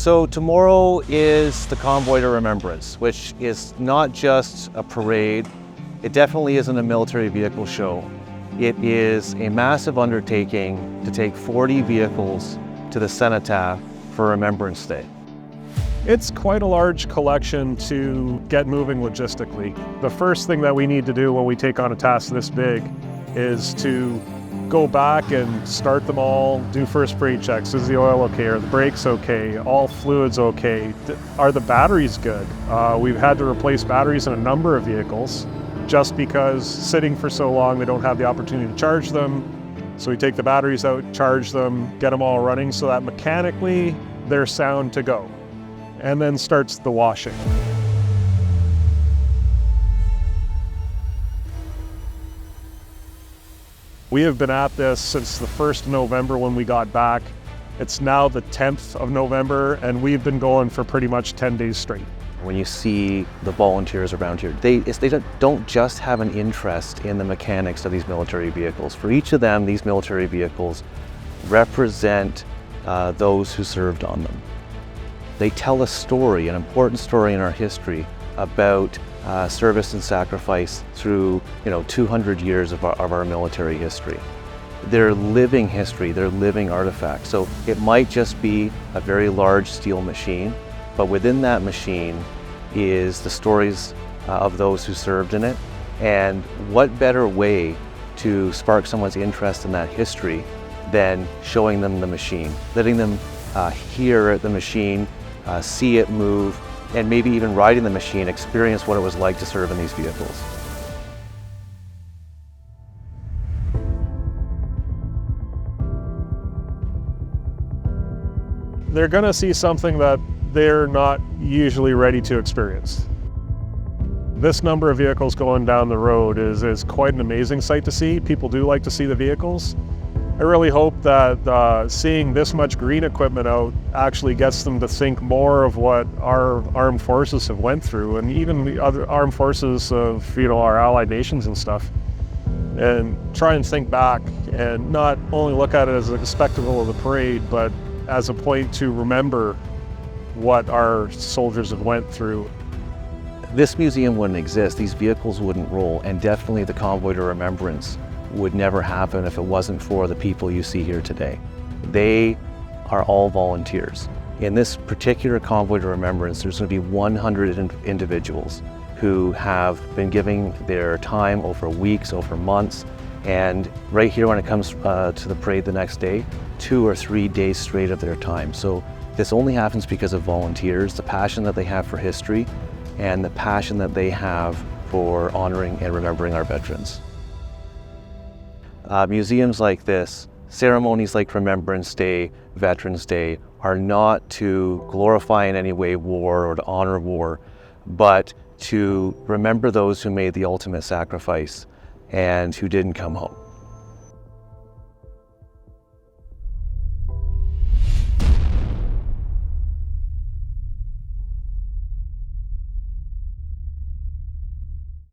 So tomorrow is the Convoy to Remembrance, which is not just a parade. It definitely isn't a military vehicle show. It is a massive undertaking to take 40 vehicles to the Cenotaph for Remembrance Day. It's quite a large collection to get moving logistically. The first thing that we need to do when we take on a task this big is to go back and start them all, do first parade checks. Is the oil okay? Are the brakes okay? All fluids okay? Are the batteries good? We've had to replace batteries in a number of vehicles just because sitting for so long they don't have the opportunity to charge them. So we take the batteries out, charge them, get them all running so that mechanically they're sound to go. And then starts the washing. We have been at this since the 1st of November when we got back. It's now the 10th of November and we've been going for pretty much 10 days straight. When you see the volunteers around here, they don't just have an interest in the mechanics of these military vehicles. For each of them, these military vehicles represent those who served on them. They tell a story, an important story in our history about service and sacrifice through 200 years of our military history. They're living history, they're living artifacts. So it might just be a very large steel machine, but within that machine is the stories of those who served in it. And what better way to spark someone's interest in that history than showing them the machine, letting them hear the machine, see it move, and maybe even riding the machine, experience what it was like to serve in these vehicles. They're going to see something that they're not usually ready to experience. This number of vehicles going down the road is quite an amazing sight to see. People do like to see the vehicles. I really hope that seeing this much green equipment out actually gets them to think more of what our armed forces have went through, and even the other armed forces of our allied nations and stuff, and try and think back and not only look at it as a spectacle of the parade, but as a point to remember what our soldiers have went through. This museum wouldn't exist, these vehicles wouldn't roll, and definitely the Convoy to Remembrance would never happen if it wasn't for the people you see here today. They are all volunteers. In this particular Convoy to Remembrance, there's going to be 100 individuals who have been giving their time over weeks, over months, and right here when it comes to the parade the next day, 2 or 3 days straight of their time. So this only happens because of volunteers, the passion that they have for history, and the passion that they have for honoring and remembering our veterans. Museums like this, ceremonies like Remembrance Day, Veterans Day, are not to glorify in any way war or to honor war, but to remember those who made the ultimate sacrifice and who didn't come home.